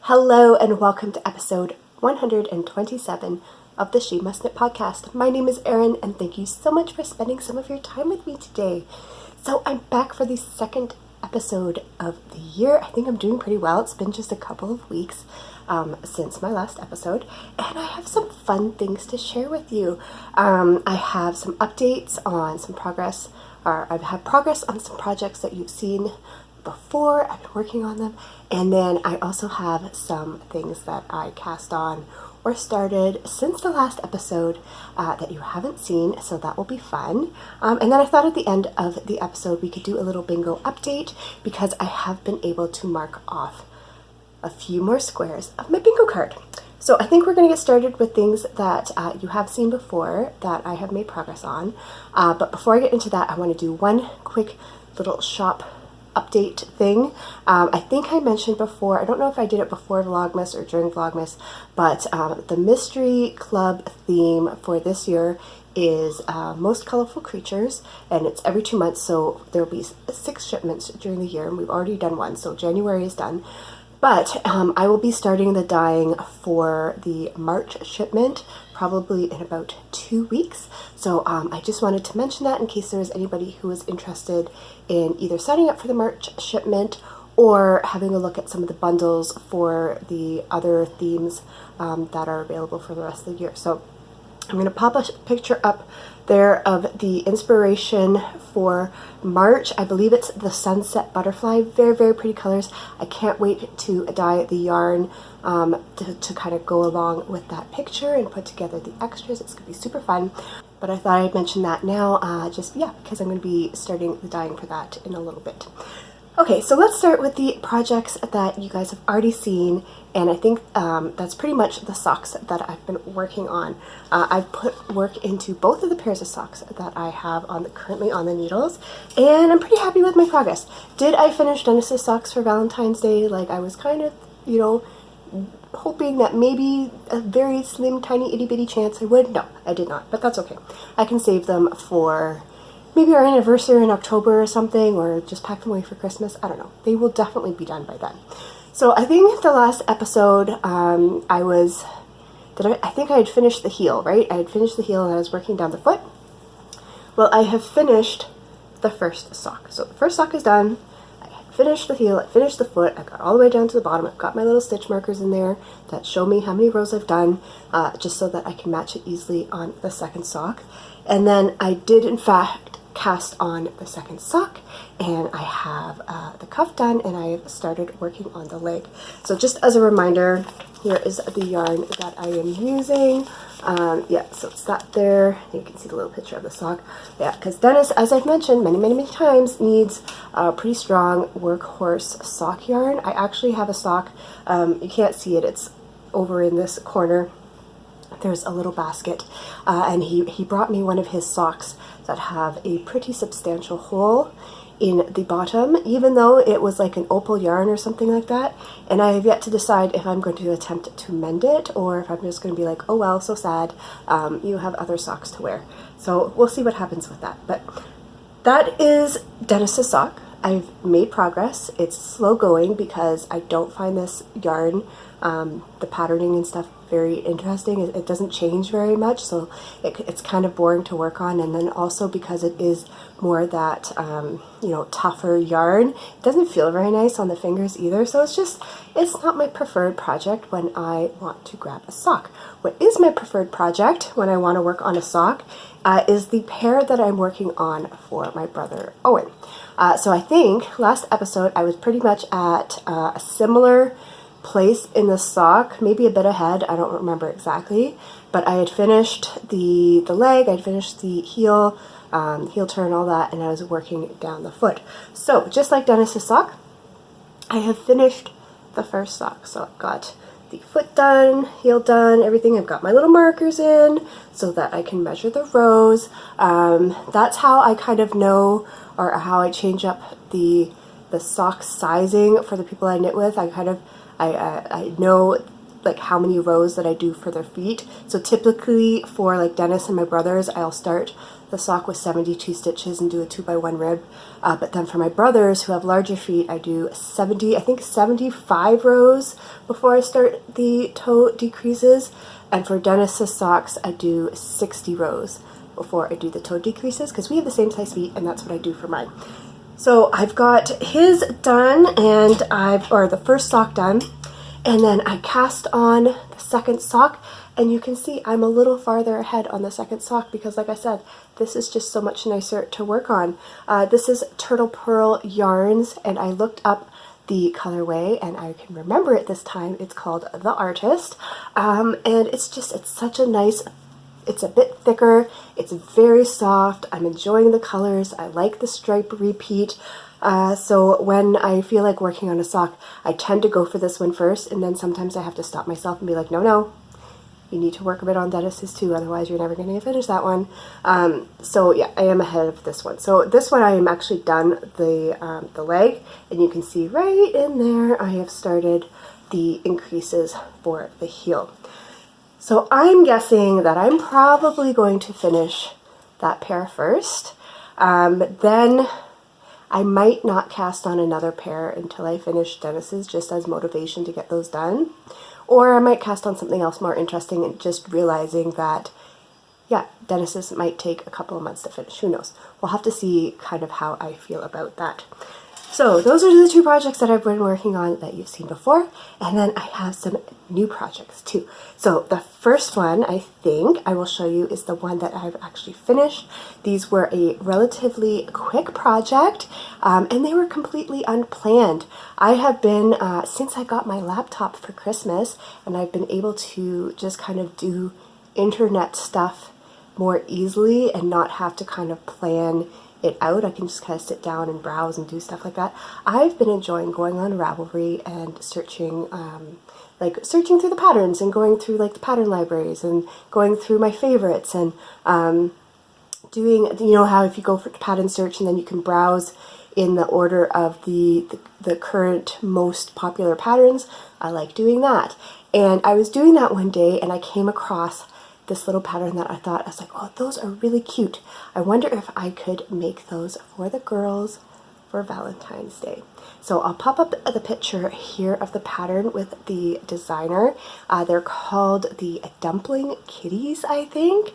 Hello and welcome to episode 127 of the She Must Knit podcast. My name is Erin and thank you so much for spending some of your time with me today. So I'm back for the second episode of the year. I think I'm doing pretty well. It's been just a couple of weeks since my last episode, and I have some fun things to share with you. I have some updates on some progress, or I've had progress on some projects that you've seen before. I've been working on them, and then I also have some things that I cast on or started since the last episode that you haven't seen, so that will be fun. And then I thought at the end of the episode we could do a little bingo update because I have been able to mark off a few more squares of my bingo card. So I think we're going to get started with things that you have seen before that I have made progress on. But before I get into that, I want to do one quick little shop update thing. I think I mentioned before, I don't know if I did it before Vlogmas or during Vlogmas, but the Mystery Club theme for this year is Most Colorful Creatures, and it's every 2 months, so there will be 6 shipments during the year, and we've already done one, so January is done. But I will be starting the dyeing for the March shipment probably in about 2 weeks. So I just wanted to mention that in case there is anybody who is interested in either signing up for the March shipment or having a look at some of the bundles for the other themes that are available for the rest of the year. So I'm going to pop a picture up there of the inspiration for March. I believe it's the Sunset Butterfly. Very, very pretty colors. I can't wait to dye the yarn to kind of go along with that picture and put together the extras. It's going to be super fun. But I thought I'd mention that now, because I'm going to be starting the dyeing for that in a little bit. Okay, so let's start with the projects that you guys have already seen, and I think that's pretty much the socks that I've been working on. I've put work into both of the pairs of socks that I have currently on the needles, and I'm pretty happy with my progress. Did I finish Dennis's socks for Valentine's Day like I was kind of, hoping that maybe a very slim, tiny, itty-bitty chance I would? No, I did not, but that's okay. I can save them for maybe our anniversary in October or something, or just pack them away for Christmas. I don't know. They will definitely be done by then. So I think the last episode, I think I had finished the heel, right? I had finished the heel and I was working down the foot. Well, I have finished the first sock. So the first sock is done. I finished the heel, I finished the foot, I got all the way down to the bottom. I've got my little stitch markers in there that show me how many rows I've done, just so that I can match it easily on the second sock. And then I did, in fact, cast on the second sock, and I have the cuff done, and I have started working on the leg. So just as a reminder, here is the yarn that I am using. So it's that there. You can see the little picture of the sock. Yeah, because Dennis, as I've mentioned many times, needs a pretty strong workhorse sock yarn. I actually have a sock. You can't see it. It's over in this corner. There's a little basket, and he brought me one of his socks that have a pretty substantial hole in the bottom, even though it was like an opal yarn or something like that, and I have yet to decide if I'm going to attempt to mend it or if I'm just going to be like, oh well, so sad, you have other socks to wear. So we'll see what happens with that. But that is Dennis's sock. I've made progress. It's slow going because I don't find this yarn, the patterning and stuff, very interesting. It doesn't change very much, so it's kind of boring to work on. And then also because it is more that tougher yarn, it doesn't feel very nice on the fingers either. So it's not my preferred project when I want to grab a sock. What is my preferred project when I want to work on a sock is the pair that I'm working on for my brother Owen. So I think last episode I was pretty much at a similar place in the sock, maybe a bit ahead, I don't remember exactly, but I had finished the leg, I'd finished the heel turn, all that, and I was working down the foot. So just like Dennis's sock, I have finished the first sock. So I've got the foot done, heel done, everything. I've got my little markers in so that I can measure the rows. That's how I kind of know, or how I change up the sock sizing for the people I knit with. I know like how many rows that I do for their feet. So typically for like Dennis and my brothers, I'll start the sock with 72 stitches and do a 2x1 rib. But then for my brothers who have larger feet, I do 75 rows before I start the toe decreases. And for Dennis's socks, I do 60 rows before I do the toe decreases, because we have the same size feet, and that's what I do for mine. So I've got his done, and the first sock done, and then I cast on the second sock, and you can see I'm a little farther ahead on the second sock because, like I said, this is just so much nicer to work on. This is Turtle Pearl Yarns, and I looked up the colorway, and I can remember it this time. It's called The Artist, and it's such a nice, it's a bit thicker, it's very soft, I'm enjoying the colors, I like the stripe repeat. So when I feel like working on a sock, I tend to go for this one first, and then sometimes I have to stop myself and be like, no, you need to work a bit on Dennis's too, otherwise you're never going to finish that one. So yeah, I am ahead of this one. So this one I am actually done the leg, and you can see right in there I have started the increases for the heel. So I'm guessing that I'm probably going to finish that pair first. Then I might not cast on another pair until I finish Dennis's, just as motivation to get those done. Or I might cast on something else more interesting, and just realizing that, yeah, Dennis's might take a couple of months to finish. Who knows? We'll have to see kind of how I feel about that. So those are the two projects that I've been working on that you've seen before, and then I have some new projects too. So the first one I think I will show you is the one that I've actually finished. These were a relatively quick project, and they were completely unplanned. I have been, since I got my laptop for Christmas, and I've been able to just kind of do internet stuff more easily and not have to kind of plan it out. I can just kind of sit down and browse and do stuff like that. I've been enjoying going on Ravelry and searching through the patterns and going through like the pattern libraries and going through my favorites and doing, you know how if you go for pattern search and then you can browse in the order of the current most popular patterns. I like doing that. And I was doing that one day, and I came across this little pattern that I was like, oh, those are really cute. I wonder if I could make those for the girls for Valentine's Day. So I'll pop up the picture here of the pattern with the designer. They're called the Dumpling Kitties, I think.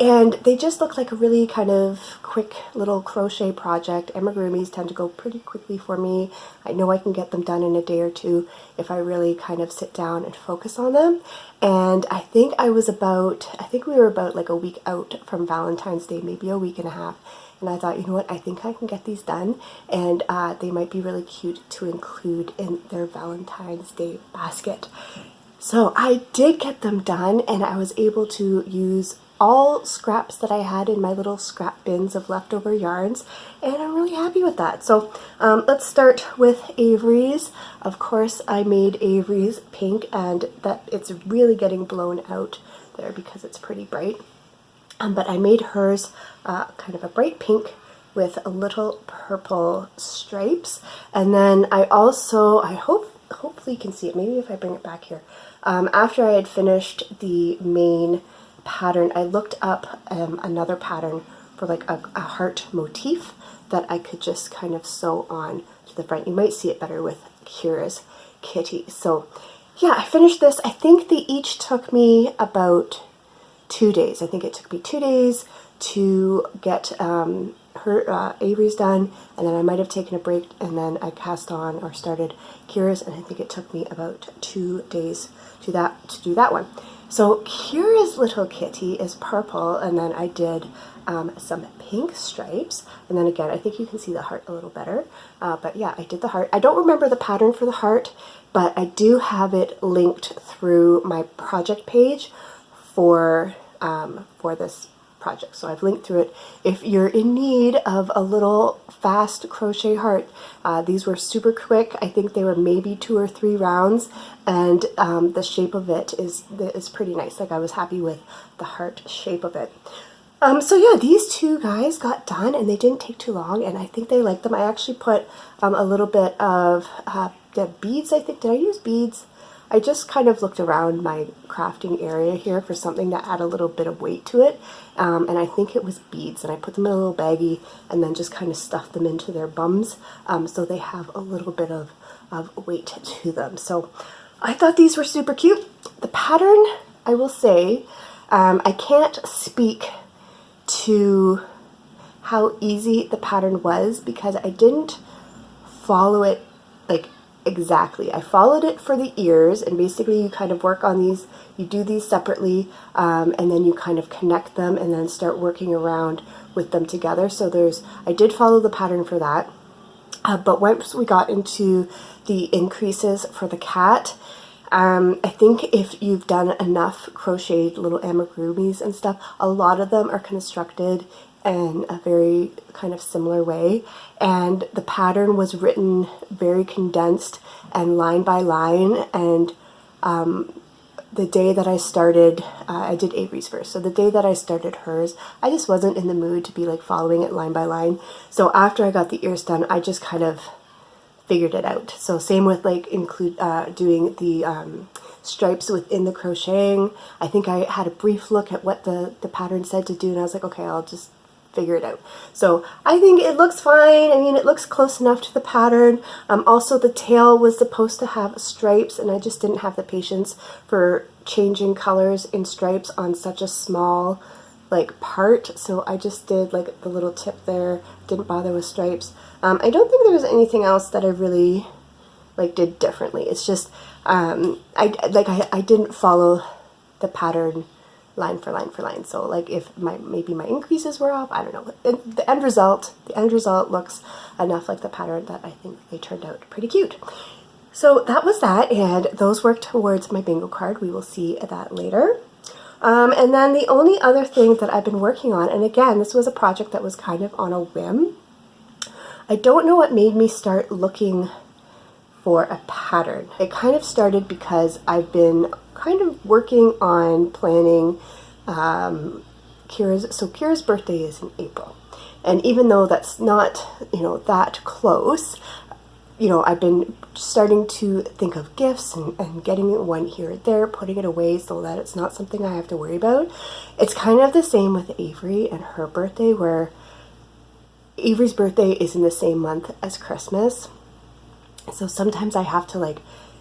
And they just look like a really kind of quick little crochet project. Amigurumis tend to go pretty quickly for me. I know I can get them done in a day or two if I really kind of sit down and focus on them. And I think we were about like a week out from Valentine's Day, maybe a week and a half. And I thought, you know what, I think I can get these done, and they might be really cute to include in their Valentine's Day basket. So I did get them done, and I was able to use all scraps that I had in my little scrap bins of leftover yarns, and I'm really happy with that. So let's start with Avery's. Of course, I made Avery's pink, and that it's really getting blown out there because it's pretty bright. But I made hers kind of a bright pink with a little purple stripes. And then I hopefully you can see it, maybe if I bring it back here. After I had finished the main pattern, I looked up another pattern for like a heart motif that I could just kind of sew on to the front. You might see it better with Kira's kitty. So yeah, I finished this. I think they each took me about 2 days. I think it took me 2 days to get Avery's done, and then I might have taken a break, and then I cast on or started Kira's, and I think it took me about 2 days to do that one. So Kira's little kitty is purple, and then I did some pink stripes, and then again I think you can see the heart a little better, but yeah, I did the heart. I don't remember the pattern for the heart, but I do have it linked through my project page for this project. So I've linked through it. If you're in need of a little fast crochet heart, these were super quick. I think they were maybe 2 or 3 rounds, and the shape of it is pretty nice. Like, I was happy with the heart shape of it. So yeah, these two guys got done, and they didn't take too long, and I think they liked them. I actually put a little bit of the beads, I think. Did I use beads? I just kind of looked around my crafting area here for something that had a little bit of weight to it, and I think it was beads, and I put them in a little baggie and then just kind of stuffed them into their bums, so they have a little bit of weight to them. So I thought these were super cute. The pattern, I will say, I can't speak to how easy the pattern was because I didn't follow it like exactly. I followed it for the ears, and basically you kind of work on these, you do these separately, and then you kind of connect them and then start working around with them together. So I did follow the pattern for that. But once we got into the increases for the cat, I think if you've done enough crocheted little amigurumis and stuff, a lot of them are constructed in a very kind of similar way, and the pattern was written very condensed and line by line. And the day that I started, I did Avery's first, so the day that I started hers, I just wasn't in the mood to be like following it line by line. So after I got the ears done, I just kind of figured it out. So same with like doing the stripes within the crocheting. I think I had a brief look at what the pattern said to do, and I was like, okay, I'll just figure it out. So I think it looks fine. I mean, it looks close enough to the pattern. Also, the tail was supposed to have stripes, and I just didn't have the patience for changing colors in stripes on such a small like part. So I just did like the little tip there, didn't bother with stripes. I don't think there was anything else that I really like did differently. It's just I didn't follow the pattern line for line for line. So like if maybe my increases were off, I don't know. The end result looks enough like the pattern that I think they turned out pretty cute. So that was that, and those work towards my bingo card. We will see that later. And then the only other thing that I've been working on, and again, this was a project that was kind of on a whim. I don't know what made me start looking for a pattern. It kind of started because I've been kind of working on planning Kira's birthday is in April. And even though that's not, that close, I've been starting to think of gifts and getting one here or there, putting it away so that it's not something I have to worry about. It's kind of the same with Avery and her birthday, where Avery's birthday is in the same month as Christmas. So sometimes I have to like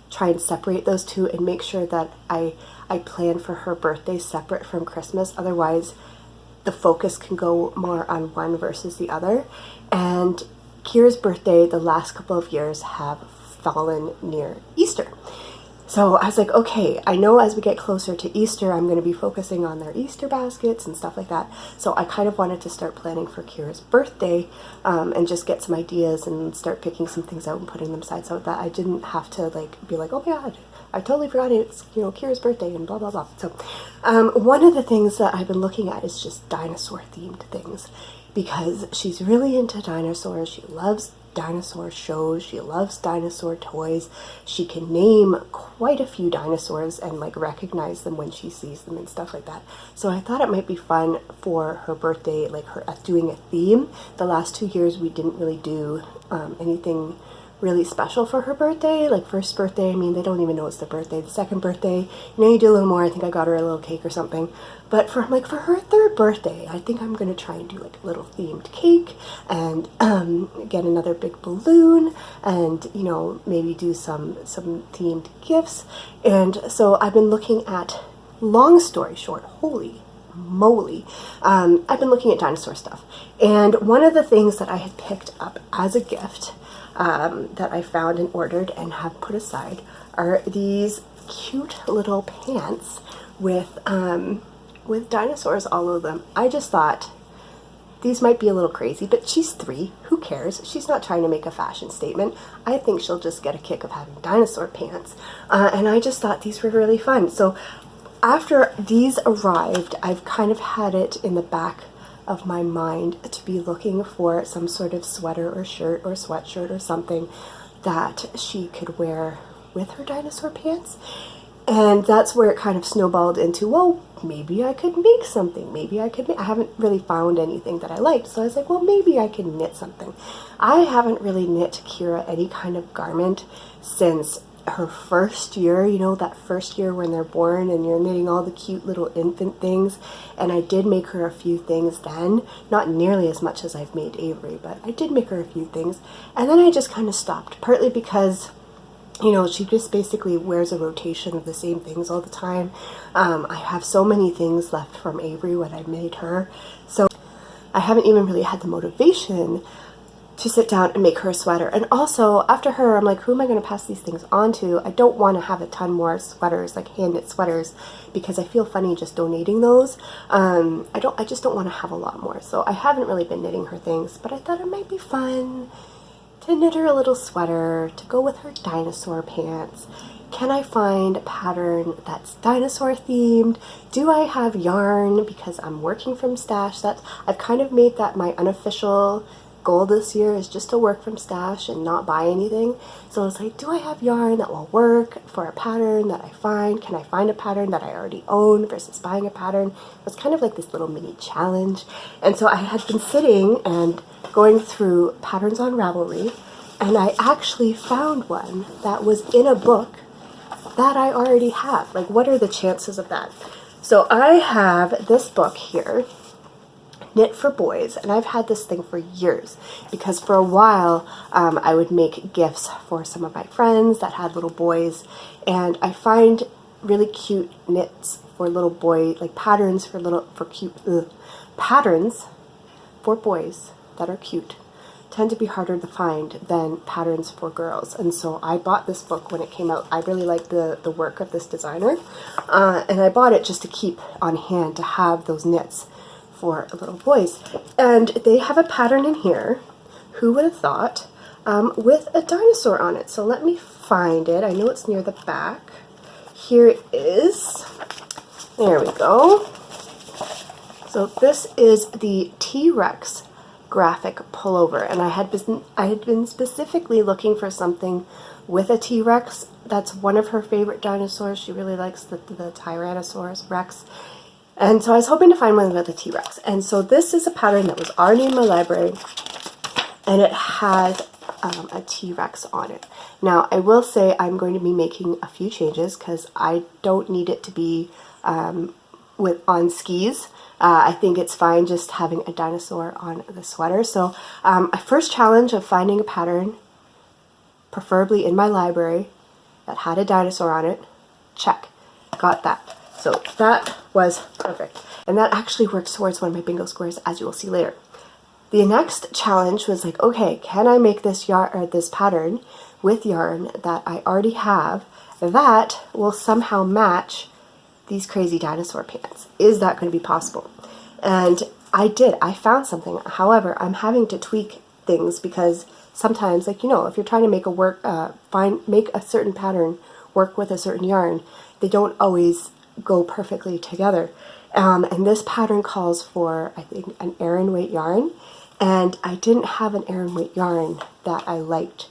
try and separate those two and make sure that I plan for her birthday separate from Christmas. Otherwise, the focus can go more on one versus the other. And Kira's birthday the last couple of years have fallen near Easter. So I was like, okay, I know as we get closer to Easter, I'm going to be focusing on their Easter baskets and stuff like that. So I kind of wanted to start planning for Kira's birthday and just get some ideas and start picking some things out and putting them aside so that I didn't have to like be like, oh my God, I totally forgot it's, Kira's birthday and blah, blah, blah. So one of the things that I've been looking at is just dinosaur themed things, because she's really into dinosaurs. She loves dinosaur shows. She loves dinosaur toys. She can name quite a few dinosaurs and like recognize them when she sees them and stuff like that. So I thought it might be fun for her birthday, like her doing a theme. The last 2 years we didn't really do anything really special for her birthday. Like first birthday, I mean, they don't even know it's the birthday. The second birthday, you do a little more. I think I got her a little cake or something. But for her third birthday, I think I'm gonna try and do like a little themed cake and get another big balloon and maybe do some themed gifts. And so I've been looking at, long story short, holy moly, I've been looking at dinosaur stuff. And one of the things that I had picked up as a gift that I found and ordered and have put aside are these cute little pants with dinosaurs all over them. I just thought these might be a little crazy, but she's 3. Who cares? She's not trying to make a fashion statement. I think she'll just get a kick of having dinosaur pants. And I just thought these were really fun. So after these arrived, I've kind of had it in the back of my mind to be looking for some sort of sweater or shirt or sweatshirt or something that she could wear with her dinosaur pants. And that's where it kind of snowballed into, well, maybe I could make something. I haven't really found anything that I liked. So I was like, well, maybe I can knit something. I haven't really knit Kira any kind of garment since her first year, you know, that first year when they're born and you're knitting all the cute little infant things. And I did make her a few things then, not nearly as much as I've made Avery, but I did make her a few things. And then I just kind of stopped, partly because, you know, she just basically wears a rotation of the same things all the time. I have so many things left from Avery when I made her, so I haven't even really had the motivation to sit down and make her a sweater. And also, after her, I'm like, who am I going to pass these things on to? I don't want to have a ton more sweaters, like hand knit sweaters, because I feel funny just donating those. I just don't want to have a lot more. So I haven't really been knitting her things, but I thought it might be fun to knit her a little sweater to go with her dinosaur pants. Can I find a pattern that's dinosaur themed? Do I have yarn? Because I'm working from stash. I've kind of made that my unofficial goal this year, is just to work from stash and not buy anything. So I was like, do I have yarn that will work for a pattern that I find? Can I find a pattern that I already own versus buying a pattern? It was kind of like this little mini challenge. And so I had been sitting and going through patterns on Ravelry, and I actually found one that was in a book that I already have. Like, what are the chances of that? So I have this book here, Knit for Boys, and I've had this thing for years because for a while I would make gifts for some of my friends that had little boys, and I find really cute knits for little boy, like patterns for patterns for boys that are cute tend to be harder to find than patterns for girls. And so I bought this book when it came out. I really like the work of this designer, and I bought it just to keep on hand to have those knits for little boys. And they have a pattern in here, who would have thought, with a dinosaur on it. So let me find it. I know it's near the back. Here it is. There we go. So this is the TRex graphic pullover, and I had been specifically looking for something with a T-Rex. That's one of her favorite dinosaurs. She really likes the Tyrannosaurus Rex. And so I was hoping to find one with a T-Rex. And so this is a pattern that was already in my library, and it has a T-Rex on it. Now, I will say I'm going to be making a few changes because I don't need it to be on skis. I think it's fine just having a dinosaur on the sweater. So a first challenge of finding a pattern, preferably in my library, that had a dinosaur on it. Check. Got that. So that was perfect. And that actually works towards one of my bingo squares, as you will see later. The next challenge was like, okay, can I make this this pattern with yarn that I already have that will somehow match these crazy dinosaur pants? Is that going to be possible? And I did. I found something. However, I'm having to tweak things because sometimes, like, you know, if you're trying to make make a certain pattern work with a certain yarn, they don't always go perfectly together. And this pattern calls for, I think, an Aran weight yarn, and I didn't have an Aran weight yarn that I liked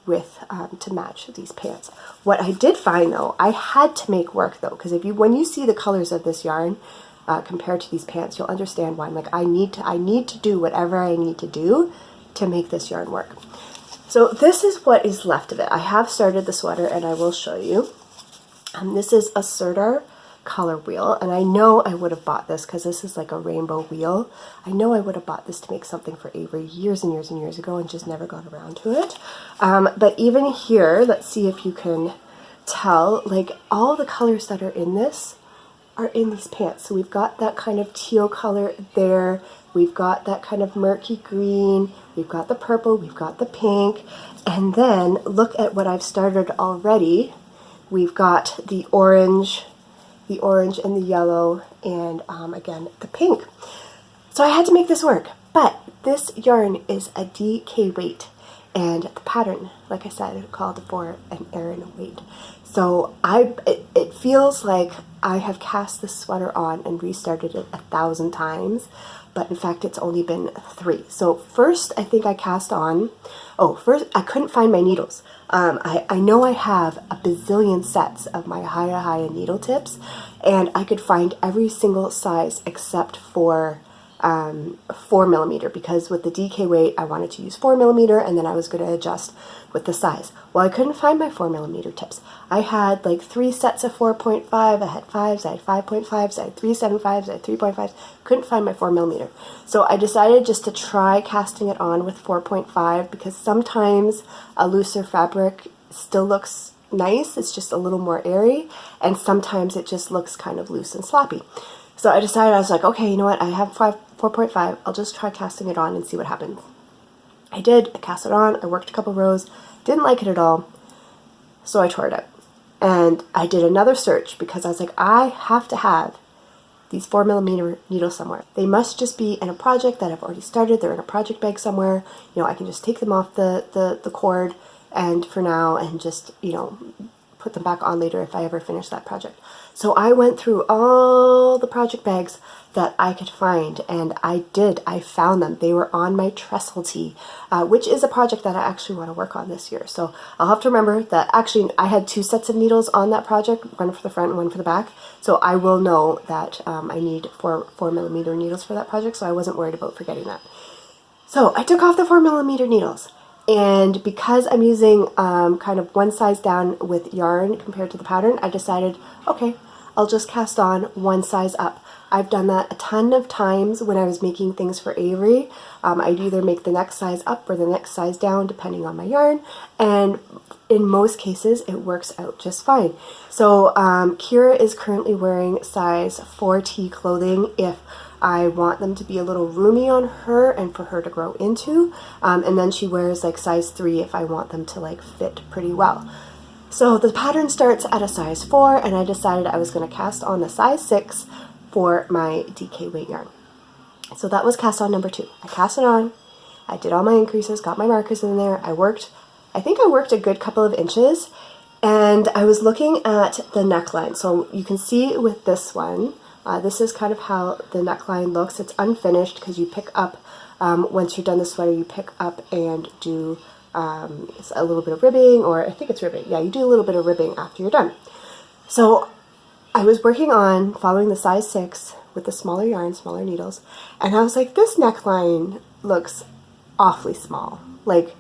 with to match these pants. What I did find, though, I had to make work, though, because when you see the colors of this yarn compared to these pants, you'll understand why. I'm like, I need to do whatever I need to do to make this yarn work. So this is what is left of it. I have started the sweater, and I will show you. This is a Sirdar color wheel, and I know I would have bought this because this is like a rainbow wheel. I know I would have bought this to make something for Avery years and years and years ago and just never got around to it. But even here, let's see if you can tell, like, all the colors that are in this are in these pants. So we've got that kind of teal color there, we've got that kind of murky green, we've got the purple, we've got the pink, and then look at what I've started already. We've got the orange and the yellow, and again, the pink. So I had to make this work, but this yarn is a DK weight, and the pattern, like I said, called for an Aran weight. So it feels like I have cast this sweater on and restarted it 1,000 times, but in fact it's only been 3. So first I think I cast on, first I couldn't find my needles. I know I have a bazillion sets of my Haya needle tips, and I could find every single size except for 4mm, because with the DK weight I wanted to use 4mm, and then I was going to adjust with the size. Well, I couldn't find my 4mm tips. I had like 3 sets of 4.5, I had 5s, I had 5.5s, I had 3.75s, I had 3.5s, couldn't find my 4mm. So I decided just to try casting it on with 4.5, because sometimes a looser fabric still looks nice, it's just a little more airy, and sometimes it just looks kind of loose and sloppy. So I decided, I was like, okay, you know what, I have 4.5, I'll just try casting it on and see what happens. I did, I cast it on, I worked a couple rows, didn't like it at all, so I tore it out. And I did another search because I was like, I have to have these 4mm needles somewhere. They must just be in a project that I've already started, they're in a project bag somewhere, you know, I can just take them off the cord and for now and just, you know, put them back on later if I ever finish that project. So I went through all the project bags that I could find, and I did. I found them. They were on my trestle tee, which is a project that I actually want to work on this year. So I'll have to remember that actually I had 2 sets of needles on that project, one for the front and one for the back. So I will know that I need 4mm needles for that project, so I wasn't worried about forgetting that. So I took off the 4mm needles. And because I'm using kind of one size down with yarn compared to the pattern, I decided, okay, I'll just cast on one size up. I've done that a ton of times when I was making things for Avery. I'd either make the next size up or the next size down depending on my yarn, and in most cases it works out just fine. So Kira is currently wearing size 4T clothing if I want them to be a little roomy on her and for her to grow into, and then she wears like size 3 if I want them to like fit pretty well. So the pattern starts at a size 4, and I decided I was going to cast on the size 6 for my DK weight yarn. So that was cast on number 2. I cast it on, I did all my increases, got my markers in there, I think I worked a good couple of inches, and I was looking at the neckline. So you can see with this one, this is kind of how the neckline looks. It's unfinished because you pick up, once you're done the sweater, you pick up and do a little bit of ribbing, or I think it's ribbing. Yeah, you do a little bit of ribbing after you're done. So I was working on following the size 6 with the smaller yarn, smaller needles, and I was like, this neckline looks awfully small, like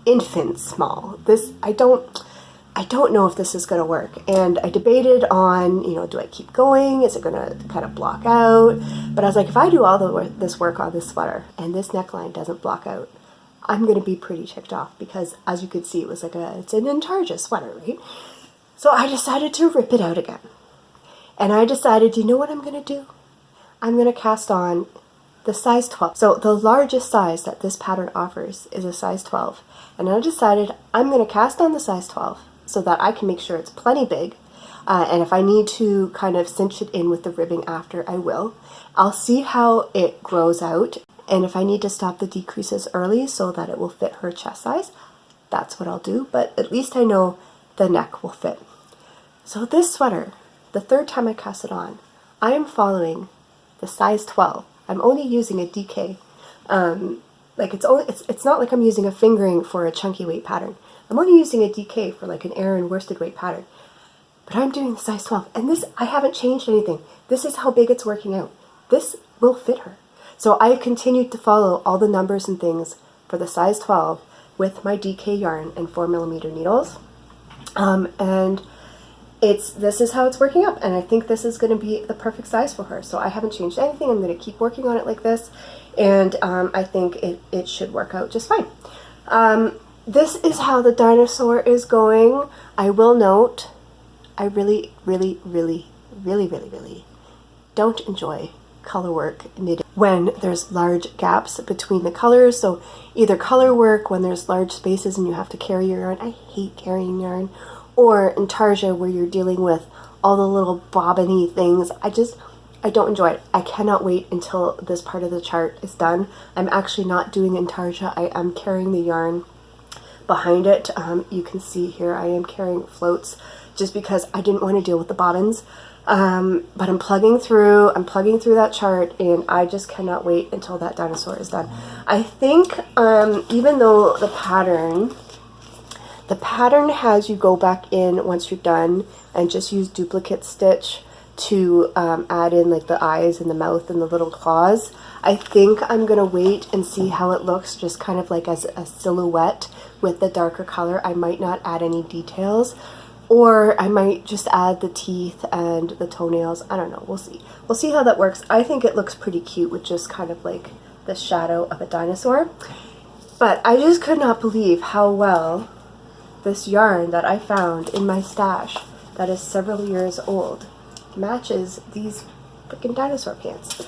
infant small. This, I don't know if this is going to work. And I debated on, you know, do I keep going? Is it going to kind of block out? But I was like, if I do all this work on this sweater and this neckline doesn't block out, I'm going to be pretty ticked off, because as you could see, it was like it's an Intarsia sweater, right? So I decided to rip it out again. And I decided, you know what I'm going to do? I'm going to cast on the size 12. So the largest size that this pattern offers is a size 12. And I decided I'm going to cast on the size 12 so that I can make sure it's plenty big. And if I need to kind of cinch it in with the ribbing after, I will. I'll see how it grows out. And if I need to stop the decreases early so that it will fit her chest size, that's what I'll do. But at least I know the neck will fit. So this sweater, the 3rd time I cast it on, I am following the size 12. I'm only using a DK. Like it's not like I'm using a fingering for a chunky weight pattern. I'm only using a DK for like an Aran worsted weight pattern. But I'm doing the size 12, and this, I haven't changed anything. This is how big it's working out. This will fit her. So I have continued to follow all the numbers and things for the size 12 with my DK yarn and 4mm needles. And this is how it's working up, and I think this is going to be the perfect size for her. So I haven't changed anything. I'm going to keep working on it like this, and I think it should work out just fine. This is how the dinosaur is going. I will note, I really don't enjoy color work knitting when there's large gaps between the colors. So either color work when there's large spaces and you have to carry your yarn. I hate carrying yarn. Or Intarsia where you're dealing with all the little bobbiny things. I don't enjoy it. I cannot wait until this part of the chart is done. I'm actually not doing Intarsia. I am carrying the yarn behind it. You can see here I am carrying floats just because I didn't want to deal with the bobbins. But I'm plugging through that chart, and I just cannot wait until that dinosaur is done. I think even though the pattern has you go back in once you're done and just use duplicate stitch to add in like the eyes and the mouth and the little claws. I think I'm gonna wait and see how it looks, just kind of like as a silhouette with the darker color. I might not add any details, or I might just add the teeth and the toenails. I don't know, we'll see. We'll see how that works. I think it looks pretty cute with just kind of like the shadow of a dinosaur. But I just could not believe how well this yarn that I found in my stash that is several years old matches these freaking dinosaur pants.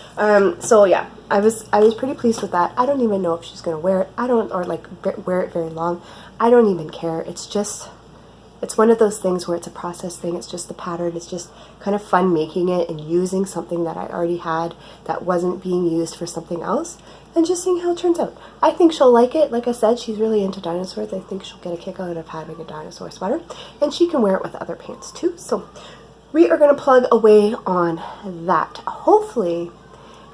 So yeah, I was pretty pleased with that. I don't even know if she's gonna wear it. Or like wear it very long. I don't even care. It's one of those things where it's a process thing. It's just the pattern. It's just kind of fun making it and using something that I already had that wasn't being used for something else, and just seeing how it turns out. I think she'll like it. Like I said, she's really into dinosaurs. I think she'll get a kick out of having a dinosaur sweater, and she can wear it with other pants too. So we are going to plug away on that. Hopefully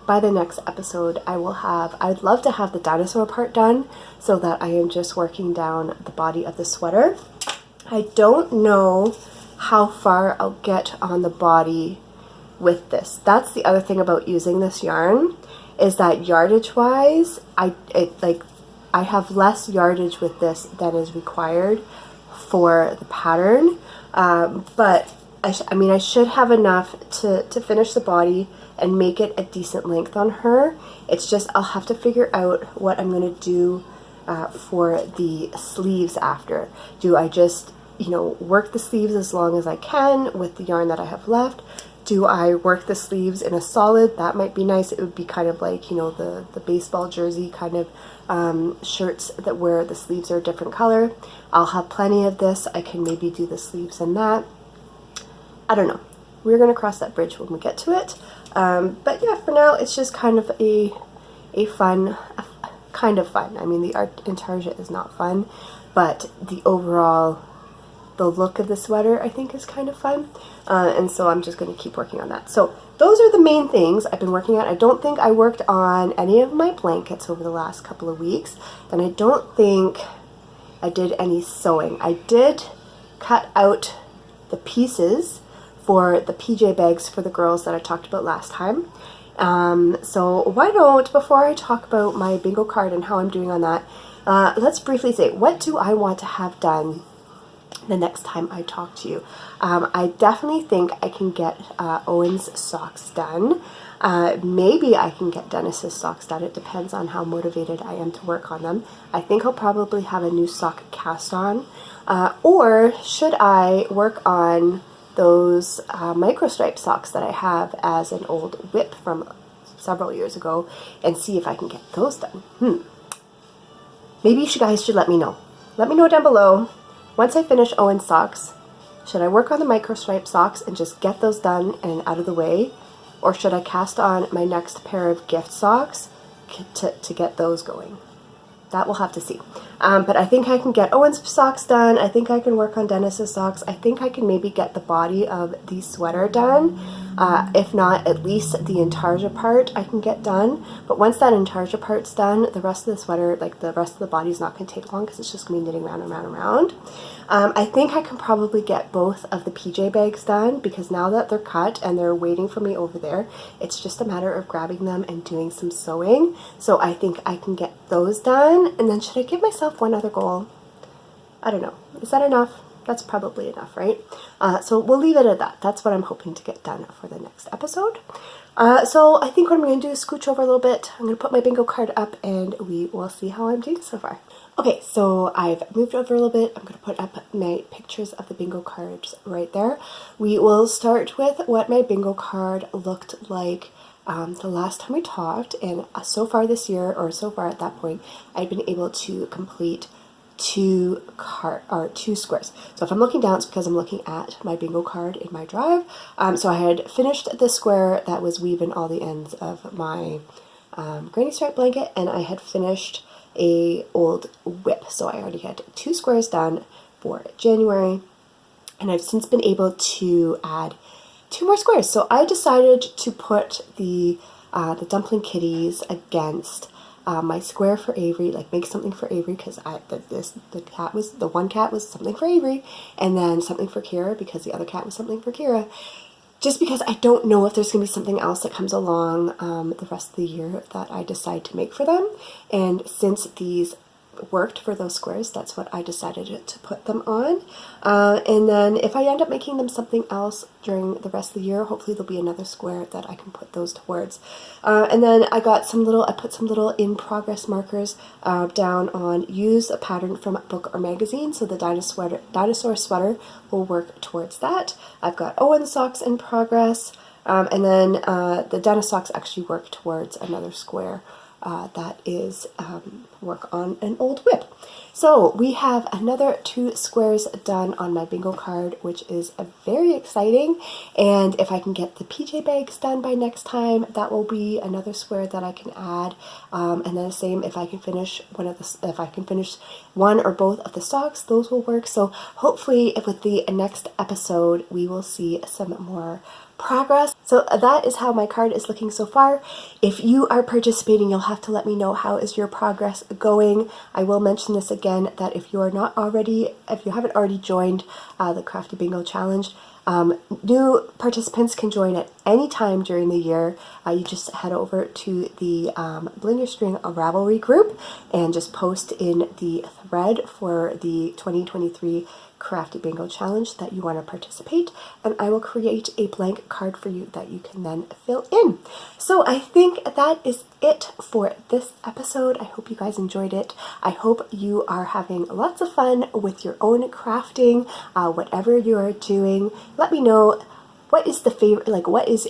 by the next episode I'd love to have the dinosaur part done so that I am just working down the body of the sweater. I don't know how far I'll get on the body with this. That's the other thing about using this yarn, is that yardage wise, I have less yardage with this than is required for the pattern, but I should have enough to finish the body and make it a decent length on her. It's just I'll have to figure out what I'm going to do for the sleeves after. Do I just, work the sleeves as long as I can with the yarn that I have left? Do I work the sleeves in a solid? That might be nice. It would be kind of like, the baseball jersey kind of shirts that where the sleeves are a different color. I'll have plenty of this. I can maybe do the sleeves in that. I don't know. We're going to cross that bridge when we get to it. But yeah, for now, it's just kind of a fun, kind of fun. I mean, the art in Target is not fun, but the look of the sweater, I think, is kind of fun. And so I'm just going to keep working on that. So those are the main things I've been working on. I don't think I worked on any of my blankets over the last couple of weeks. And I don't think I did any sewing. I did cut out the pieces for the PJ bags for the girls that I talked about last time. So why don't, before I talk about my bingo card and how I'm doing on that, let's briefly say, what do I want to have done the next time I talk to you? I definitely think I can get Owen's socks done. Maybe I can get Dennis's socks done. It depends on how motivated I am to work on them. I think I'll probably have a new sock cast on. Or should I work on those microstripe socks that I have as an old whip from several years ago and see if I can get those done? Maybe you guys should let me know. Let me know down below. Once I finish Owen's socks, should I work on the microstripe socks and just get those done and out of the way? Or should I cast on my next pair of gift socks to get those going? That we'll have to see. But I think I can get Owen's socks done. I think I can work on Dennis's socks. I think I can maybe get the body of the sweater done. If not, at least the intarsia part I can get done. But once that intarsia part's done, the rest of the sweater, like the rest of the body, is not going to take long because it's just going to be knitting round and round and round. I think I can probably get both of the PJ bags done because now that they're cut and they're waiting for me over there, it's just a matter of grabbing them and doing some sewing. So I think I can get those done. And then should I give myself one other goal? I don't know. Is that enough? That's probably enough, right? So we'll leave it at that. That's what I'm hoping to get done for the next episode. So I think what I'm going to do is scooch over a little bit. I'm going to put my bingo card up and we will see how I'm doing so far. Okay, so I've moved over a little bit. I'm going to put up my pictures of the bingo cards right there. We will start with what my bingo card looked like the last time we talked. And so far this year, or so far at that point, I've been able to complete two squares. So if I'm looking down, it's because I'm looking at my bingo card in my drive. So I had finished the square that was weaving all the ends of my granny stripe blanket, and I had finished a old whip. So I already had 2 squares done for January, and I've since been able to add 2 more squares. So I decided to put the dumpling kitties against my square for Avery, like make something for Avery because the one cat was something for Avery, and then something for Kira because the other cat was something for Kira. just because I don't know if there's going to be something else that comes along the rest of the year that I decide to make for them. And since these worked for those squares, that's what I decided to put them on. And then if I end up making them something else during the rest of the year, hopefully there'll be another square that I can put those towards. And then I put some little in progress markers down on use a pattern from a book or magazine, so the dinosaur sweater will work towards that. I've got Owen socks in progress, and then the dinosaur socks actually work towards another square that is work on an old whip. So we have another 2 squares done on my bingo card, which is very exciting. And if I can get the PJ bags done by next time, that will be another square that I can add. And then the same, if I can finish one or both of the socks, those will work. So hopefully with the next episode, we will see some more progress. So that is how my card is looking so far. If you are participating, you'll have to let me know how is your progress going. I will mention this again, that if you haven't already joined the Crafty Bingo Challenge, new participants can join at any time during the year. You just head over to the Bling String Ravelry group and just post in the thread for the 2023 Crafty Bingo Challenge that you want to participate, and I will create a blank card for you that you can then fill in. So I think that is it for this episode. I hope you guys enjoyed it. I hope you are having lots of fun with your own crafting, whatever you are doing. Let me know what is what is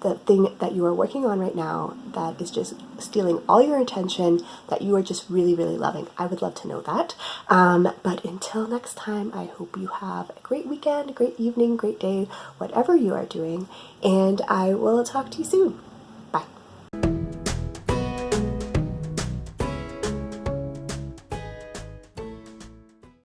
the thing that you are working on right now that is just stealing all your attention, that you are just really, really loving. I would love to know that. But until next time, I hope you have a great weekend, a great evening, great day, whatever you are doing, and I will talk to you soon.